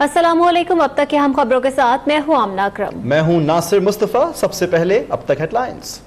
अस्सलामुअलैकुम। अब तक की हम खबरों के साथ मैं हूं आमना अकरम। मैं हूं नासिर मुस्तफा। सबसे पहले अब तक हेडलाइंस।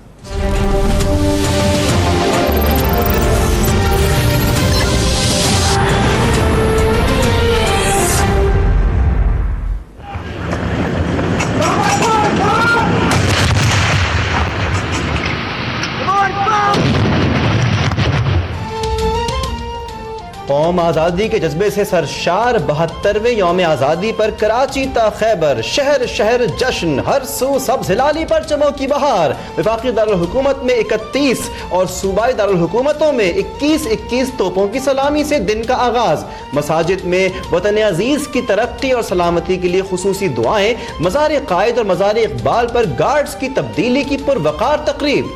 कौम आज़ादी के जज्बे से सरशार 72वें यौम आज़ादी पर कराची ता खैबर शहर शहर जश्न, हर सू सब हिलाली परचमों की बहार। वफाकी दारुल हुकूमत में 31 और सूबाई दारुल हुकूमतों में 21-21 तोपों की सलामी से दिन का आगाज। मसाजिद में वतन अजीज की तरक्की और सलामती के लिए खुसूसी दुआएं। मज़ार कायद और मज़ार इकबाल पर गार्ड्स की तब्दीली की पुरवकार तकरीब।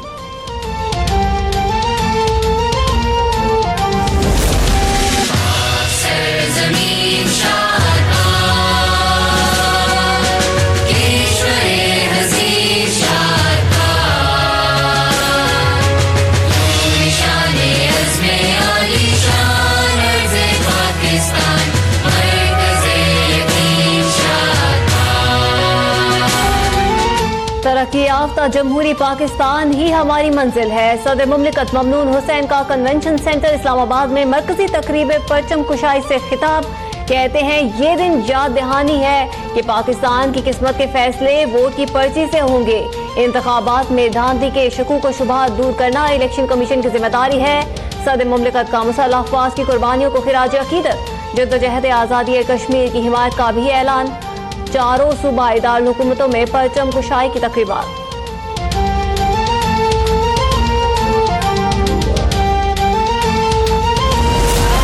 तरक्की याफ्ता जमहूरी पाकिस्तान ही हमारी मंजिल है। सदर मुमलिकत ममनून हुसैन का कन्वेंशन सेंटर इस्लामाबाद में मरकजी तकरीब परचम कुशाई से खिताब। कहते हैं ये दिन याद दहानी है कि पाकिस्तान की किस्मत के फैसले वोट की पर्ची से होंगे। इंतखाबात में धांधली के शकूक व शुबहात दूर करना इलेक्शन कमीशन की जिम्मेदारी है। सदर मुमलिकत का मुसल्लह अफवाज की कुर्बानियों को खिराज अकीदत। जद्दोजहद आज़ादी कश्मीर की हिमायत का भी ऐलान। चारों सूबाई दारुल हुकूमतों में परचम कुशाई की तकरीबात।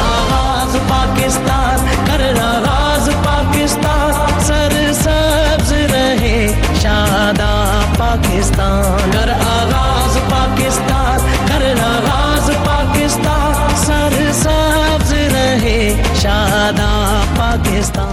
आगाज़ पाकिस्तान कर आगाज़ पाकिस्तान, सरसब्ज़ रहे शादाब पाकिस्तान। कर आगाज़ पाकिस्तान कर आगाज़ पाकिस्तान, सरसब्ज़ रहे शादाब पाकिस्तान।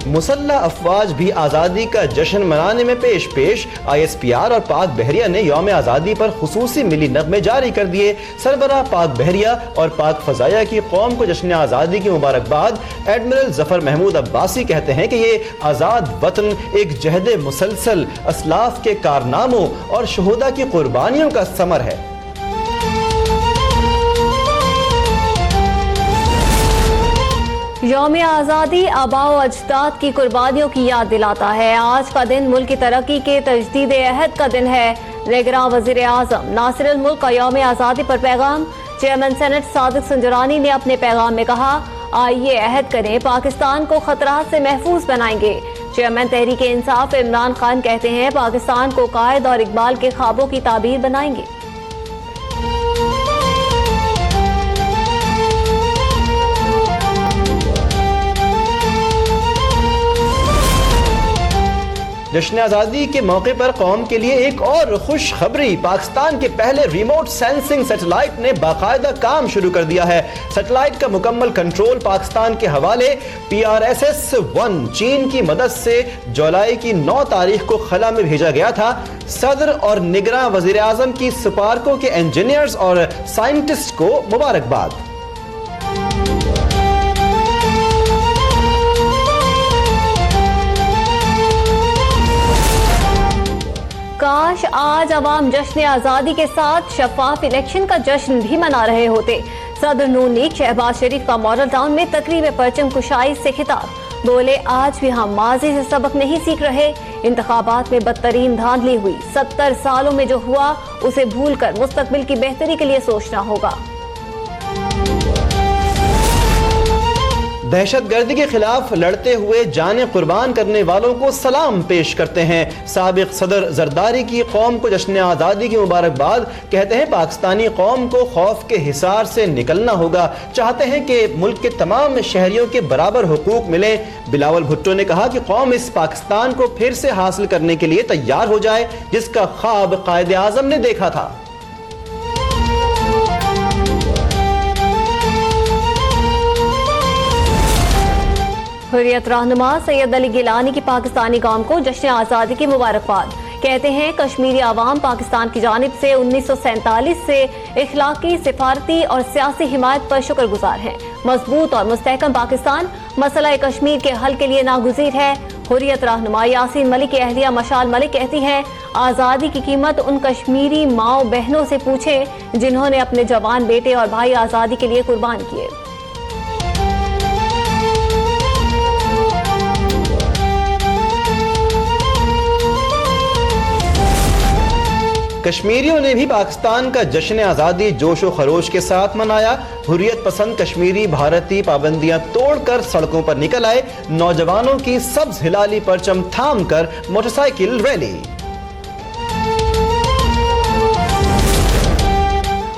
मुसल्लह अफवाज भी आज़ादी का जश्न मनाने में पेश। ISPR और पाक बहरिया ने यौम आज़ादी पर खुसूसी मिली नग़मे जारी कर दिए। सरबराह पाक बहरिया और पाक फ़ज़ाइया की कौम को जश्न आज़ादी की मुबारकबाद। एडमिरल ज़फ़र महमूद अब्बासी कहते हैं कि ये आज़ाद वतन एक जहद मुसलसल असलाफ के कारनामों और शहुदा की कुर्बानियों का समर है। यौम आज़ादी आबाओ अजदाद की कुर्बानियों की याद दिलाता है। आज का दिन मुल्क की तरक्की के तजदीद अहद का दिन है। निगरान वज़ीर आज़म नासिर अल मुल्क का यौम आज़ादी पर पैगाम। चेयरमैन सेनेट सादिक संजरानी ने अपने पैगाम में कहा, आइए अहद करें पाकिस्तान को खतरात से महफूज बनाएंगे। चेयरमैन तहरीक इंसाफ इमरान खान कहते हैं, पाकिस्तान को कायद और इकबाल के ख्वाबों की ताबीर बनाएंगे। जश्न आज़ादी के मौके पर कौम के लिए एक और खुश खबरी। पाकिस्तान के पहले रिमोट सेंसिंग सैटेलाइट ने बाकायदा काम शुरू कर दिया है। सैटेलाइट का मुकम्मल कंट्रोल पाकिस्तान के हवाले। PRSS-1 चीन की मदद से जुलाई की 9 तारीख को खला में भेजा गया था। सदर और निगरान वज़ीर आज़म की स्पार्को के इंजीनियर्स और साइंटिस्ट को मुबारकबाद। काश आज अवाम जश्न आज़ादी के साथ शफाफ इलेक्शन का जश्न भी मना रहे होते। सदर नून लीग शहबाज शरीफ का मॉडल टाउन में तकरीब परचम कुशाई से खिताब। बोले, आज भी हम माजी से सबक नहीं सीख रहे। इंतखाबात में बदतरीन धांधली हुई। 70 सालों में जो हुआ उसे भूलकर मुस्तकबिल की बेहतरी के लिए सोचना होगा। दहशतगर्दी के खिलाफ लड़ते हुए जाने कुर्बान करने वालों को सलाम पेश करते हैं। साबिक सदर जरदारी की कौम को जश्न आज़ादी की मुबारकबाद। कहते हैं, पाकिस्तानी कौम को खौफ के हिसार से निकलना होगा। चाहते हैं कि मुल्क के तमाम शहरियों के बराबर हुकूक मिले। बिलावल भुट्टो ने कहा कि कौम इस पाकिस्तान को फिर से हासिल करने के लिए तैयार हो जाए जिसका ख्वाब कायद आज़म ने देखा था। हुर्रियत रहनुमा सैयद अली गिलानी की पाकिस्तानी कौम को जश्न आज़ादी की मुबारकबाद। कहते हैं कश्मीरी आवाम पाकिस्तान की जानिब से 1947 से इखलाकी, सिफारती और सियासी हिमायत पर शुक्रगुजार हैं। मजबूत और मुस्तहकम पाकिस्तान मसला कश्मीर के हल के लिए नागुज़ीर है। हुर्रियत रहनुमा यासीन मलिक की अहलिया मशाल मलिक कहती हैं, आज़ादी की कीमत उन कश्मीरी माओ बहनों से पूछें जिन्होंने अपने जवान बेटे और भाई आज़ादी के लिए कुर्बान किए। कश्मीरियों ने भी पाकिस्तान का जश्न आज़ादी जोश व खरोश के साथ मनाया। हुर्रियत पसंद कश्मीरी भारतीय पाबंदियां तोड़कर सड़कों पर निकल आए। नौजवानों की सब्ज हिलाली परचम थाम कर मोटरसाइकिल रैली।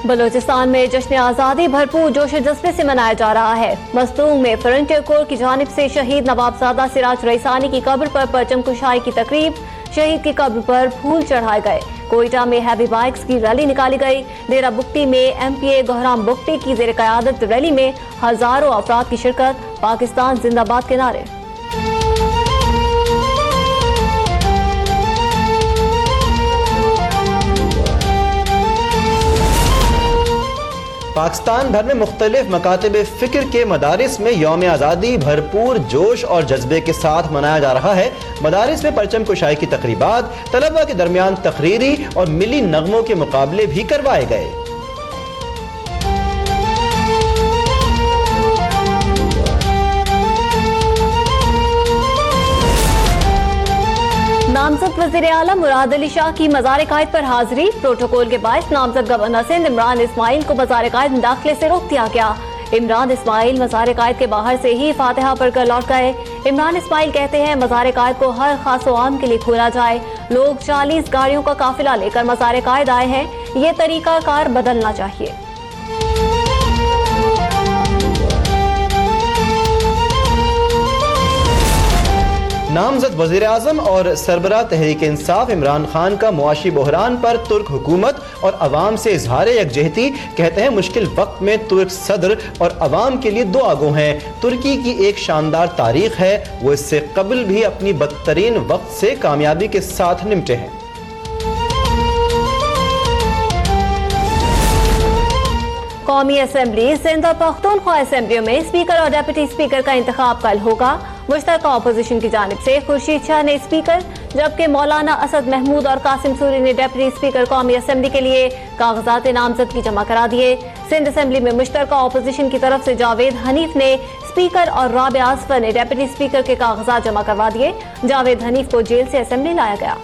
बलूचिस्तान में जश्न आज़ादी भरपूर जोश जज्बे से मनाया जा रहा है। मस्तूंग में फ्रंटियर कोर की जानिब से शहीद नवाबजादा सिराज रईसानी की कब्र पर परचम कुशाई की तकरीब। शहीद की कब्र पर फूल चढ़ाए गए। कोयटा में हैवी बाइक्स की रैली निकाली गई। डेरा बुगटी में MPA गौहराम बुगटी की ज़ेर क़यादत रैली में हजारों अफराद की शिरकत। पाकिस्तान जिंदाबाद के नारे। पाकिस्तान भर में मुख्तलिफ मकातब फ़िक्र के मदारिस में यौम आज़ादी भरपूर जोश और जज्बे के साथ मनाया जा रहा है। मदारिस में परचम कुशाई की तकरीबात, तलबा के दरमियान तकरीरी और मिली नगमों के मुकाबले भी करवाए गए। नामजद वज़ीर आला मुराद अली शाह की मज़ार कायद पर हाजिरी। प्रोटोकॉल के बायस नामजद गवर्नर सिंध इमरान इस्माइल को मज़ार कायद में दाखिले से रोक दिया गया। इमरान इस्माइल मज़ार कायद के बाहर से ही फातिहा पढ़कर लौट गए। इमरान इस्माइल कहते हैं मज़ार कायद को हर खास व आम के लिए खोला जाए। लोग 40 गाड़ियों का काफिला लेकर मज़ार कायद आए हैं। ये तरीका कार बदलना चाहिए। नामजद वज़ीर आज़म और सरबराह तहरीक इंसाफ इमरान खान का मुआशी बहरान पर तुर्क हुकूमत और अवाम से इजहार यकजहती। कहते हैं मुश्किल वक्त में तुर्क सदर और अवाम के लिए दो आगो हैं। तुर्की की एक शानदार तारीख है, वो इससे कबल भी अपनी बदतरीन वक्त से कामयाबी के साथ निपटे हैं। कौमी असम्बली सिंध और पख्तूनख्वा असम्बलियों में स्पीकर और डिप्टी स्पीकर का इंतखाब कल होगा। मुश्तरका अपोजिशन की जानिब से खुर्शीद शाह ने स्पीकर, जबकि मौलाना असद महमूद और कासिम सूरी ने डिप्टी स्पीकर कौमी असम्बली के लिए कागजात नामजदगी जमा करा दिए। सिंध असम्बली में मुश्तरका अपोजिशन की तरफ से जावेद हनीफ ने स्पीकर और राबिया आसफर ने डिप्टी स्पीकर के कागजात जमा करवा दिए। जावेद हनीफ को जेल से असम्बली लाया गया।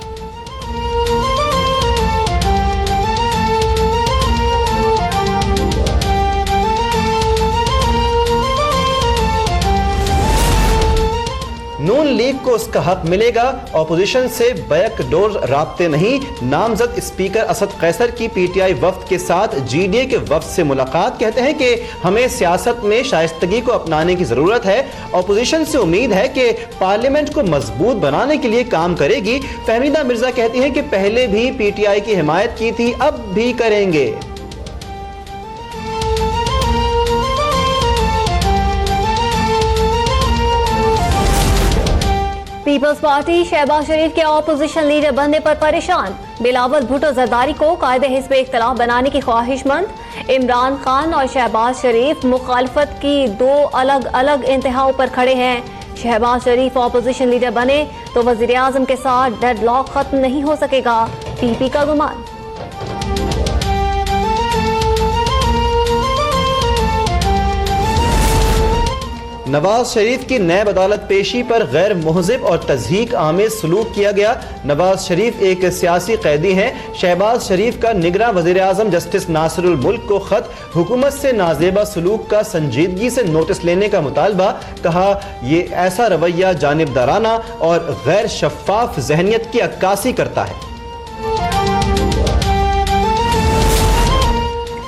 नून लीग को उसका हक मिलेगा, ऑपोजिशन से बैकडोर राब्ते नहीं। नामजद स्पीकर असद कैसर की PTI वफ्द के साथ GDA के वफ्द से मुलाकात। कहते हैं कि हमें सियासत में शाइस्तगी को अपनाने की जरूरत है। ऑपोजिशन से उम्मीद है कि पार्लियामेंट को मजबूत बनाने के लिए काम करेगी। फहमीदा मिर्जा कहती हैं कि पहले भी PTI की हिमायत की थी, अब भी करेंगे। पीपल्स पार्टी शहबाज शरीफ के ऑपोजिशन लीडर बनने पर परेशान। बिलावल भुट्टो जरदारी को कायदे हिज़्ब इख्तिलाफ बनाने की ख्वाहिशमंद। इमरान खान और शहबाज शरीफ मुखालफत की दो अलग अलग इंतहाओं पर खड़े हैं। शहबाज शरीफ ऑपोजिशन लीडर बने तो वज़ीर आज़म के साथ डेडलॉक खत्म नहीं हो सकेगा, PP का गुमान। नवाज शरीफ की नैब अदालत पेशी पर गैर मुहज़िब और तज़हीक आमेज सलूक किया गया। नवाज शरीफ एक सियासी कैदी हैं। शहबाज शरीफ का निगरां वज़ीर आज़म जस्टिस नासिरुल मुल्क को खत, हुकूमत से नाजेबा सलूक का संजीदगी से नोटिस लेने का मुतालबा। कहा यह ऐसा रवैया जानिबदाराना और गैर शफ़ाफ ज़हनियत की अक्कासी करता है।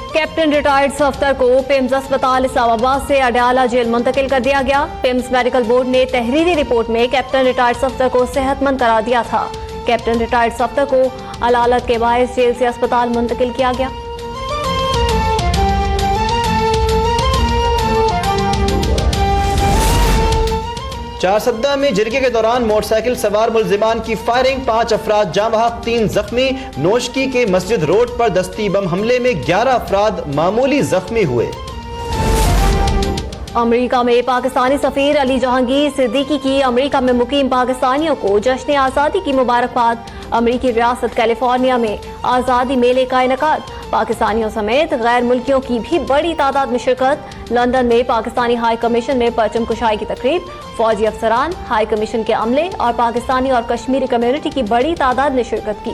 कैप्टन रिटायर्ड सफ्तर को पिम्स अस्पताल इस्लामाबाद से अडयाला जेल मुंतकिल कर दिया गया। पिम्स मेडिकल बोर्ड ने तहरीरी रिपोर्ट में कैप्टन रिटायर्ड सफ्तर को सेहतमंद करार दिया था। कैप्टन रिटायर्ड सफ्तर को अलालत के बायस जेल से अस्पताल मुंतकिल किया गया। चारसद्दा में जिरगे के दौरान मोटरसाइकिल सवार मुलजिमान की फायरिंग, 5 अफराद जाँ बहक, 3 जख्मी। नोशकी के मस्जिद रोड पर दस्ती बम हमले में 11 अफराद मामूली जख्मी हुए। अमेरिका में पाकिस्तानी सफीर अली जहांगीर सिद्दीकी की अमेरिका में मुकीम पाकिस्तानियों को जश्न आज़ादी की मुबारकबाद। अमेरिकी रियासत कैलिफोर्निया में आज़ादी मेले का इनेकाद, पाकिस्तानियों समेत गैर मुल्कियों की भी बड़ी तादाद में शिरकत। लंदन में पाकिस्तानी हाई कमीशन में परचम कुशाई की तकरीब, फौजी अफसरान, हाई कमीशन के अमले और पाकिस्तानी और कश्मीरी कम्युनिटी की बड़ी तादाद ने शिरकत की।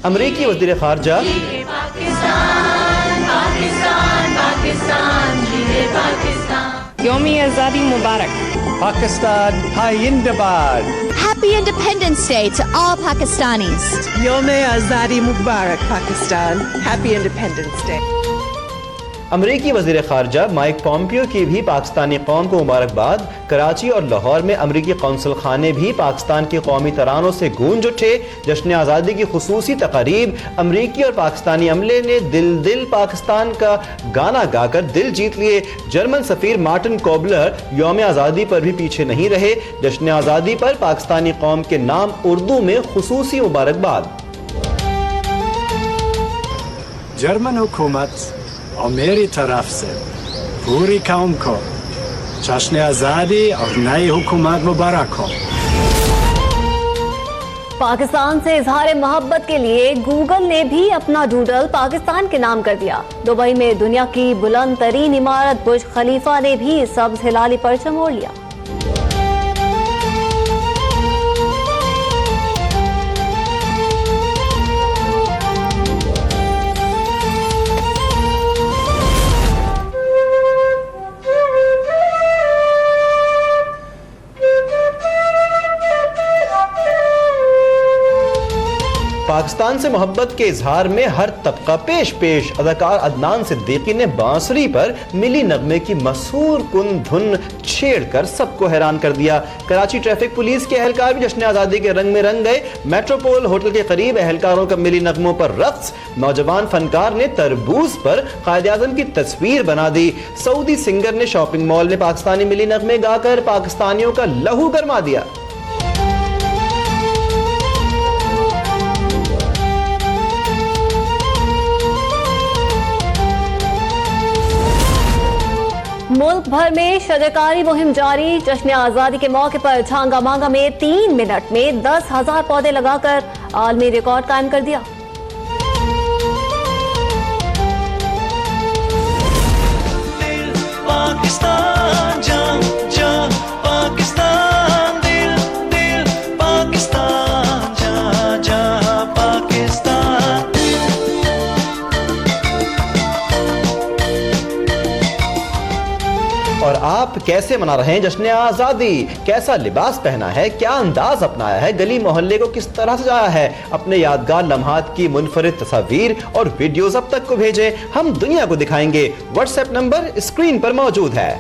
अमरीकी वज़ीर ख़ारजा Yomi Azadi Mubarak. Pakistan Hayindabad. Happy Independence Day to all Pakistanis. Yom Azadi Mubarak, Pakistan. Happy Independence Day. अमरीकी वज़ीर ख़ारजा माइक पॉम्पियो की भी पाकिस्तानी कौम को मुबारकबाद। कराची और लाहौर में अमरीकी कौंसल खाने भी पाकिस्तान के कौमी तरानों से गूंज उठे। जश्न आज़ादी की खुसूसी तक़रीब, अमरीकी और पाकिस्तानी अमले ने दिल दिल पाकिस्तान का गाना गाकर दिल जीत लिए। जर्मन सफ़ीर मार्टिन कोबलर यौम आज़ादी पर भी पीछे नहीं रहे। जश्न आज़ादी पर पाकिस्तानी कौम के नाम उर्दू में खुसूसी मुबारकबाद। जर्मन हुकूमत और मेरी तरफ से पूरी कौम को जश्न आज़ादी और नई हुकूमत मुबारक हो। पाकिस्तान से इजहार मोहब्बत के लिए गूगल ने भी अपना डूडल पाकिस्तान के नाम कर दिया। दुबई में दुनिया की बुलंद तरीन इमारत बुर्ज खलीफा ने भी सब्ज हिलाली परचम ओढ़ लिया। पाकिस्तान से मोहब्बत के इजहार में हर तबका पेश पेश। अदाकार अदनान सिद्दीकी ने बांसुरी पर मिली नगमे की मशहूर कुन धुन छेड़कर सबको हैरान कर दिया। कराची ट्रैफिक पुलिस के एहलकार भी जश्न आज़ादी के रंग में रंग गए। मेट्रोपोल होटल के करीब एहलकारों का मिली नगमों पर रक्स। नौजवान फनकार ने तरबूज पर कायद आज़म की तस्वीर बना दी। सऊदी सिंगर ने शॉपिंग मॉल में पाकिस्तानी मिली नगमे गाकर पाकिस्तानियों का लहू गरमा दिया। मुल्क भर में शजरकारी मुहिम जारी। जश्न आज़ादी के मौके पर झांगा मांगा में 3 मिनट में 10,000 पौधे लगाकर आलमी रिकॉर्ड कायम कर दिया। पाकिस्तान जान जान पाकिस्तान, दिल दिल पाकिस्तान, जान जान पाकिस्तान। और आप कैसे मना रहे हैं जश्न आज़ादी? कैसा लिबास पहना है, क्या अंदाज अपनाया है, गली मोहल्ले को किस तरह सजाया है? अपने यादगार लम्हात की मुनफरिद तस्वीर और वीडियोस अब तक को भेजें, हम दुनिया को दिखाएंगे। व्हाट्सएप नंबर स्क्रीन पर मौजूद है।